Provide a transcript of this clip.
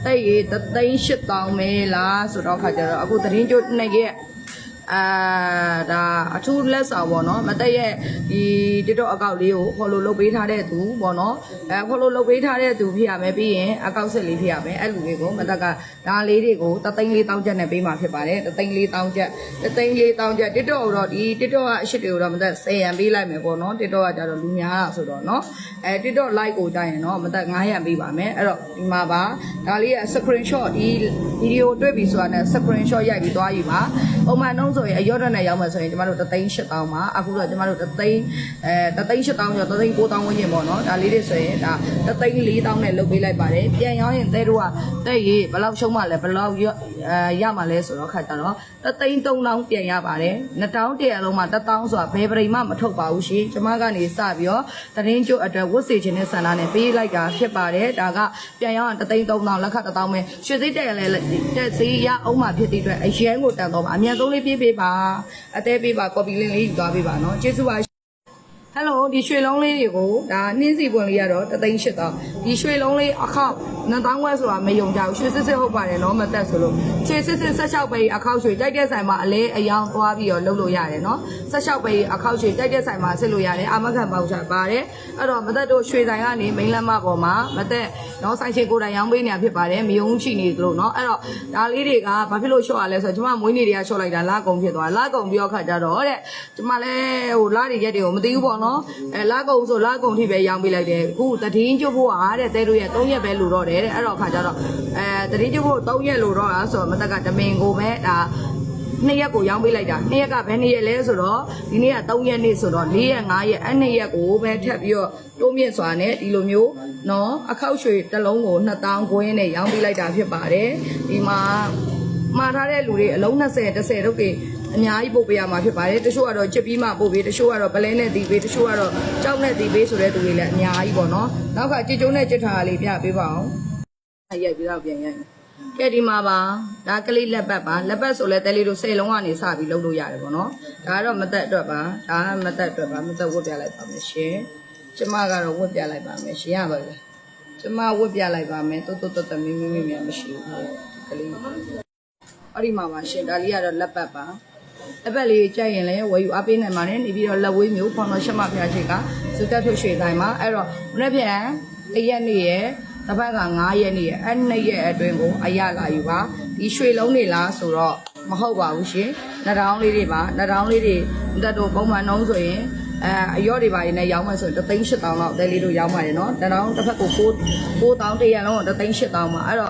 သိရေတသိန်း8000မဲလားဆိုတော့ခါကြတော့အခုသတင်းကြိုနှစ်ရက်ဒါအထူးလက်ဆောင်ပေါ့နော်မတက်ရဲ့ဒီ TikTok အကောင့်လေးကို follow လုပ်ပေးထားတဲ့သူပေါ့နော်follow လုပ်ပေးထားတဲ့သူဖြစ်ရမယ်ပြီးရင်အကောင့်ဆက်လေးဖြစ်ရမယ်အဲ့လူလေးကိုမတက်ကဒါလေးတွေကို3,400ကျပ်နဲ့ပေးမှာဖြစ်ပါတယ်3,400ကျပ်3,400ကျပ် TikTok တော့ဒီ TikTok ကအရှိတွေကိုတော့မတက်10ရန်ပေးလိုက်မယ်ပေါ့နော် TikTok ကကြတော့လူများတာဆိုတော့နော်TikTok like ကိုကြရင်တော့မတက်9ရန်ပေးပါမယ်အဲ့တော့ဒီမှာပါဒါလေးက screenshot ဒီ video တွေ့ပြီဆိုတာနဲ့ screenshot ရိုက်ပြီးသွားယူပါပုံမှန်နှုန်းဆိုရင်အရော့တော့နဲ့ရောက်မှဆိုရင်ကျမတို့3,800ပါအခုတော့ကျမတို့3,800ကျော်3,900ဝန်းကျင်ပေါ့နော်ဒါလေးတွေဆိုရင်ဒါ3,400နဲ့လုပ်ပေးလိုက်ပါတယ်ပြန်ရောင်းရင်တဲ့တို့ကတဲ့ရေဘယ်လောက်ရှုံးမှလဲဘယ်လောက်ရမှလဲဆိုတော့ခါကြတော့3,300ပြန်ရပါတယ်2,100လုံးမှ1,000ဆိုတာဘယ်ပရိမှမထုတ်ပါဘူးရှင်ကျမကနေစပြီးတော့သတင်းကျုပ်အတွက်ဝတ်စေခြင်းနဲ့ဆန္ဒနဲ့ပေးလိုက်တာဖြစ်ပါတယ်ဒါကပြန်ရောင်းရင်3,300လက်ခ1,000ပဲရွှေစိတ်တက်ရလဲတက်စီရအောင်မှဖြစ်တဲ့အတွက်အရန်ကိုတန်တော့ပါအမြန်ဆုံးလေးပြေးပေးပါအသေးပေးပါ copy link လေးယူသွားပေးပါเนาะကျေးဇူးပါဟယ်လိုဒီရွှေလုံးလေးတွေကိုဒါနှင်းစီပွင့်လေးရတော့3,800ဒီရွှေလုံးလေးအခောက်2,000ဝက်ဆိုတာမယုံကြဘူးရွှေစစ်စစ်ဟုတ်ပါတယ်เนาะမတက်ဆိုလို့ခြေစစ်စစ်16ပဲအခောက်ရွှေကြိုက်တဲ့ဆိုင်မှာအလဲအယောင်သွားပြီးတော့လုပ်လို့ရတယ်เนาะ16ပဲအခောက်ရွှေကြိုက်တဲ့ဆိုင်မှာစစ်လို့ရတယ်အာမခံပေါက်ချပါတယ်အဲ့တော့မတက်တို့ရွှေဆိုင်ကနေမိန်းလမ်းမပေါ်မှာမတက်เนาะဆိုင်ရှင်ကိုယ်တိုင်ရောင်းပေးနေတာဖြစ်ပါတယ်မယုံချီနေသလိုเนาะအဲ့တော့ဒါလေးတွေကဘာဖြစ်လို့ရှော့ရလဲဆိုတော့ကျမမွေးနေ့တွေကရှော့လိုက်တာလာကုန်ဖြစ်သွားလာကုန်ပြီးတော့ခါကြတော့တဲ့ကျမလည်းဟိုလာတွေရက်တွေကိုမသိဘူးပေါ့နော်လာကုန်ဆိုလာကုန်ထိပဲရောင်းပေးလိုက်တယ်အခုတည်င်းကျွတ်ဖို့အားတဲ့တဲတို့ရဲ့3ရက်ပဲလိုတော့တယ်တဲ့အဲ့တော့ခါကြတော့တည်င်းကျွတ်ဖို့3ရက်လိုတော့တာဆိုတော့မတက်ကတမင်ကိုပဲဒါ2ရက်ကိုရောင်းပေးလိုက်တာ2ရက်ကဘယ်2ရက်လဲဆိုတော့ဒီနေ့က3ရက်နေ့ဆိုတော့4ရက်5ရက်အဲ့2ရက်ကိုပဲထပ်ပြီးတော့တိုးမြင့်စွာနဲ့ဒီလိုမျိုးနော်အခောက်ရွှေတစ်လုံးကို2,000ခွဲနဲ့ရောင်းပေးလိုက်တာဖြစ်ပါတယ်ဒီမှာမှာထားတဲ့လူတွေအလုံး20 10တို့တွေအများကြီးပို့ပေးရမှာဖြစ်ပါတယ်တချို့ကတော့ချစ်ပြီးမှပို့ပေးတချို့ကတော့ပလဲနဲ့တီးပေးတချို့ကတော့ကြောက်နဲ့တီးပေးဆိုတဲ့သူတွေလည်းအများကြီးပေါ့နော်နောက်ကကြည်ကျုံးနဲ့ကြစ်ထားလေးပြပေးပါအောင်ရိုက်ပြီးတော့ပြန်ရိုက်ကဲဒီမှာပါဒါကလေးလက်ပတ်ပါလက်ပတ်ဆိုလဲတဲလေးတို့10လုံးကနေစပြီးလုပ်လို့ရတယ်ပေါ့နော်ဒါကတော့မသက်အတွက်ပါဒါကမသက်အတွက်ပါမသက်ဝတ်ပြလိုက်ပါမယ်ရှင်ကျမကတော့ဝတ်ပြလိုက်ပါမယ်ရှင်ရပါလားကျမဝတ်ပြလိုက်ပါမယ်တိုးမင်းမရှိဘူးကလေးအဲ့ဒီမှာပါရှင်ဒါလေးကတော့လက်ပတ်ပါလက်ပတ်လေးကြိုက်ရင်လည်းဝယ်ယူအားပေးနိုင်ပါတယ်နေပြီးတော့လက်ဝေးမျိုးဖောင်တော်ရှမဖျားချိတ်ကစူတက်ထုတ်ရွှေတိုင်းမှာအဲ့တော့မနေ့ပြန်1ရက်နေ့ရဲ့တစ်ပတ်က9ရက်နေ့ရဲ့အဲ့2ရက်အတွင်းကိုအရလာယူပါဒီရွှေလုံးတွေလားဆိုတော့မဟုတ်ပါဘူးရှင်နှထောင်းလေးတွေပါနှထောင်းလေးတွေတက်တော့ပုံမှန်နှုံးဆိုရင်အရော့တွေပါနေရောင်းမှဆိုရင်3,800လောက်တဲလေးတို့ရောင်းပါတယ်နော်နှထောင်းတစ်ဖက်ကို9,000 100လုံးကို3,800ပါအဲ့တော့